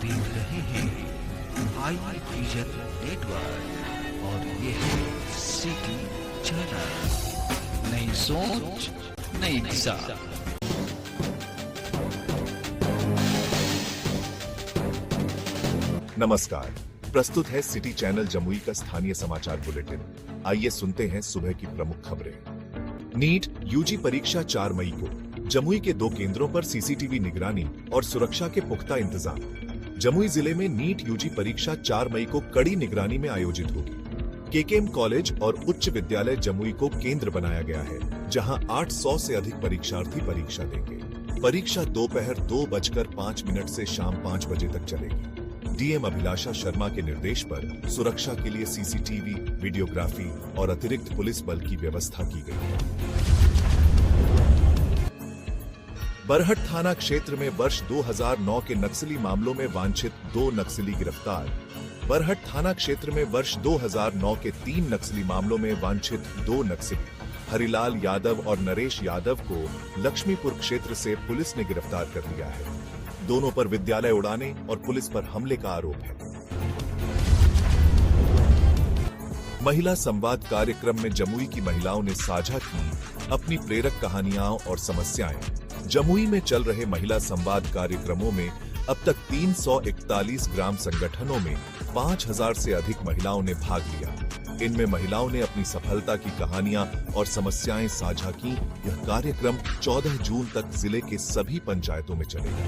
देख रहे हैं आई विजन नेटवर्क और ये है सिटी चैनल। नई सोच नई दिशा। नमस्कार, प्रस्तुत है सिटी चैनल जमुई का स्थानीय समाचार बुलेटिन। आइए सुनते हैं सुबह की प्रमुख खबरें। नीट यूजी परीक्षा 4 मई को। जमुई के 2 केंद्रों पर सीसीटीवी निगरानी और सुरक्षा के पुख्ता इंतजाम। जमुई जिले में नीट यूजी परीक्षा 4 मई को कड़ी निगरानी में आयोजित होगी। केकेएम कॉलेज और उच्च विद्यालय जमुई को केंद्र बनाया गया है, जहां 800 से अधिक परीक्षार्थी परीक्षा देंगे। परीक्षा दोपहर 2:05 से शाम 5 बजे तक चलेगी। डीएम अभिलाषा शर्मा के निर्देश पर सुरक्षा के लिए सीसीटीवी, वीडियोग्राफी और अतिरिक्त पुलिस बल की व्यवस्था की गई है। बरहट थाना क्षेत्र में वर्ष 2009 के नक्सली मामलों में वांछित 2 नक्सली गिरफ्तार। बरहट थाना क्षेत्र में वर्ष 2009 के 3 नक्सली मामलों में वांछित 2 नक्सली हरिलाल यादव और नरेश यादव को लक्ष्मीपुर क्षेत्र से पुलिस ने गिरफ्तार कर लिया है। दोनों पर विद्यालय उड़ाने और पुलिस पर हमले का आरोप है। महिला संवाद कार्यक्रम में जमुई की महिलाओं ने साझा की अपनी प्रेरक कहानियां और समस्याएं। जमुई में चल रहे महिला संवाद कार्यक्रमों में अब तक 341 ग्राम संगठनों में 5000 से अधिक महिलाओं ने भाग लिया। इनमें महिलाओं ने अपनी सफलता की कहानियां और समस्याएं साझा की। यह कार्यक्रम 14 जून तक जिले के सभी पंचायतों में चलेगा।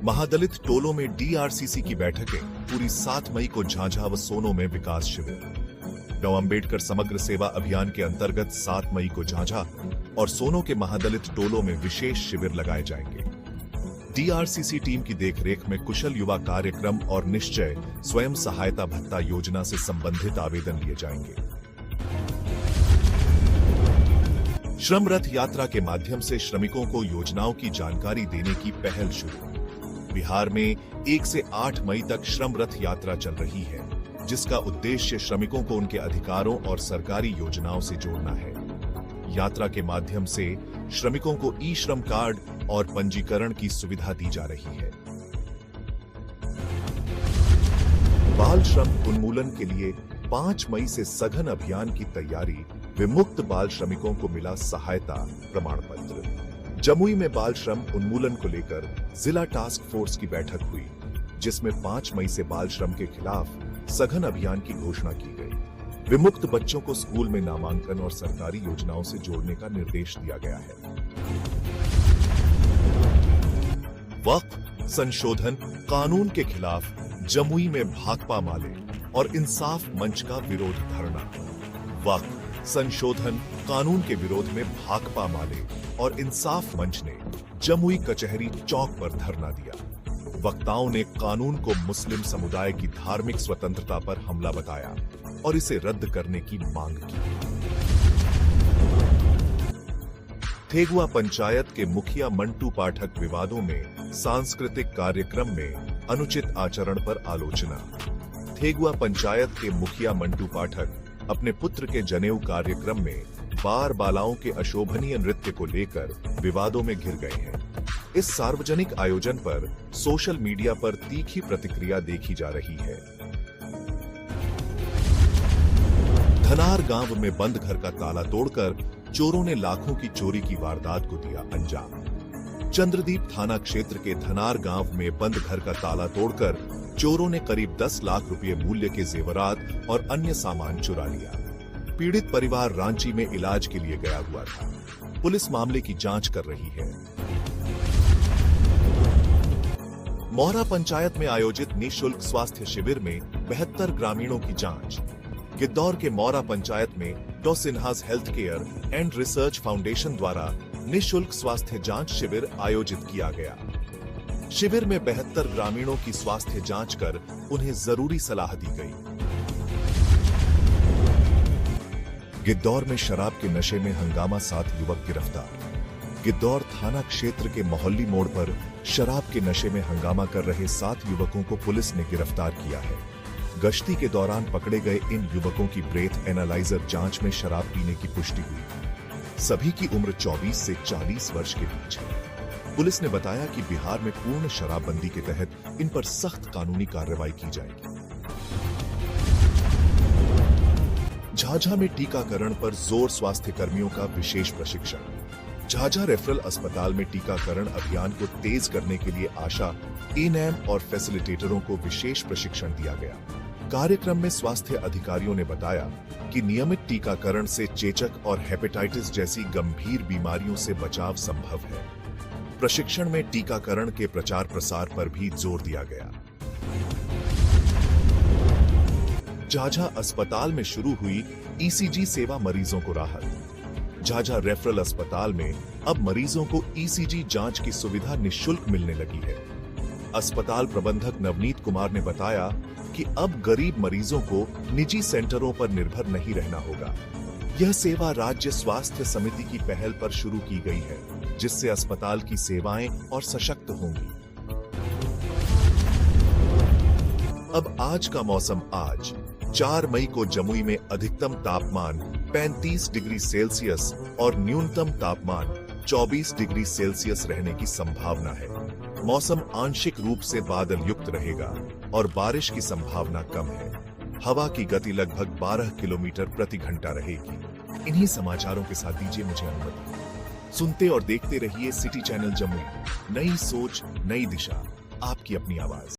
महादलित टोलों में डीआरसीसी की बैठकें। पूरी 7 मई को झांझा व सोनो में विकास शिविर। डॉ अम्बेडकर समग्र सेवा अभियान के अंतर्गत 7 मई को झांझा और सोनो के महादलित टोलों में विशेष शिविर लगाए जाएंगे। डीआरसीसी टीम की देखरेख में कुशल युवा कार्यक्रम और निश्चय स्वयं सहायता भत्ता योजना से संबंधित आवेदन लिए जाएंगे। श्रम रथ यात्रा के माध्यम से श्रमिकों को योजनाओं की जानकारी देने की पहल शुरू। बिहार में 1 से 8 मई तक श्रम रथ यात्रा चल रही है, जिसका उद्देश्य श्रमिकों को उनके अधिकारों और सरकारी योजनाओं से जोड़ना है। यात्रा के माध्यम से श्रमिकों को ई श्रम कार्ड और पंजीकरण की सुविधा दी जा रही है। बाल श्रम उन्मूलन के लिए 5 मई से सघन अभियान की तैयारी। विमुक्त बाल श्रमिकों को मिला सहायता प्रमाण पत्र। जमुई में बाल श्रम उन्मूलन को लेकर जिला टास्क फोर्स की बैठक हुई, जिसमें 5 मई से बाल श्रम के खिलाफ सघन अभियान की घोषणा की गई। विमुक्त बच्चों को स्कूल में नामांकन और सरकारी योजनाओं से जोड़ने का निर्देश दिया गया है। वक्फ संशोधन कानून के खिलाफ जमुई में भाकपा माले और इंसाफ मंच का विरोध धरना। वक्फ संशोधन कानून के विरोध में भाकपा माले और इंसाफ मंच ने जमुई कचहरी चौक पर धरना दिया। वक्ताओं ने कानून को मुस्लिम समुदाय की धार्मिक स्वतंत्रता पर हमला बताया और इसे रद्द करने की मांग की। थेगुआ पंचायत के मुखिया मंटू पाठक विवादों में सांस्कृतिक कार्यक्रम में अनुचित आचरण पर आलोचना। थेगुआ पंचायत के मुखिया मंटू पाठक अपने पुत्र के जनेऊ कार्यक्रम में बार बालाओं के अशोभनीय नृत्य को लेकर विवादों में घिर गए हैं। इस सार्वजनिक आयोजन पर सोशल मीडिया पर तीखी प्रतिक्रिया देखी जा रही है। धनार गांव में बंद घर का ताला तोड़कर चोरों ने लाखों की चोरी की वारदात को दिया अंजाम। चंद्रदीप थाना क्षेत्र के धनार गांव में बंद घर का ताला तोड़कर चोरों ने करीब 10 लाख रुपए मूल्य के जेवरात और अन्य सामान चुरा लिया। पीड़ित परिवार रांची में इलाज के लिए गया हुआ था। पुलिस मामले की जांच कर रही है। मोहरा पंचायत में आयोजित निःशुल्क स्वास्थ्य शिविर में 72 ग्रामीणों की जांच। गिद्दौर के मोहरा पंचायत में डॉ Sinha's health care and research foundation द्वारा निःशुल्क स्वास्थ्य जांच शिविर आयोजित किया गया। शिविर में 72 ग्रामीणों की स्वास्थ्य जांच कर उन्हें जरूरी सलाह दी गई। गिद्दौर में शराब के नशे में हंगामा, 7 युवक गिरफ्तार। गिद्दौर थाना क्षेत्र के मोहल्ली मोड़ पर शराब के नशे में हंगामा कर रहे 7 युवकों को पुलिस ने गिरफ्तार किया है। गश्ती के दौरान पकड़े गए इन युवकों की ब्रेथ एनालाइजर जांच में शराब पीने की पुष्टि हुई। सभी की उम्र 24 से 40 वर्ष के बीच है। पुलिस ने बताया कि बिहार में पूर्ण शराबबंदी के तहत इन पर सख्त कानूनी कार्रवाई की जाएगी। झाझा में टीकाकरण पर जोर, स्वास्थ्य कर्मियों का विशेष प्रशिक्षण। झाझा रेफरल अस्पताल में टीकाकरण अभियान को तेज करने के लिए आशा, एएनएम और फैसिलिटेटरों को विशेष प्रशिक्षण दिया गया। कार्यक्रम में स्वास्थ्य अधिकारियों ने बताया कि नियमित टीकाकरण से चेचक और हेपेटाइटिस जैसी गंभीर बीमारियों से बचाव संभव है। प्रशिक्षण में टीकाकरण के प्रचार प्रसार पर भी जोर दिया गया। झाझा अस्पताल में शुरू हुई ईसीजी सेवा, मरीजों को राहत। झाझा रेफरल अस्पताल में अब मरीजों को ईसीजी जांच की सुविधा निःशुल्क मिलने लगी है। अस्पताल प्रबंधक नवनीत कुमार ने बताया कि अब गरीब मरीजों को निजी सेंटरों पर निर्भर नहीं रहना होगा। यह सेवा राज्य स्वास्थ्य समिति की पहल पर शुरू की गई है, जिससे अस्पताल की सेवाएं और सशक्त होंगी। अब आज का मौसम। आज 4 मई को जमुई में अधिकतम तापमान 35 डिग्री सेल्सियस और न्यूनतम तापमान 24 डिग्री सेल्सियस रहने की संभावना है। मौसम आंशिक रूप से बादल युक्त रहेगा और बारिश की संभावना कम है। हवा की गति लगभग 12 किलोमीटर प्रति घंटा रहेगी। इन्हीं समाचारों के साथ दीजिए मुझे अनुमति। सुनते और देखते रहिए सिटी चैनल जमुई। नई सोच, नई दिशा, आपकी अपनी आवाज।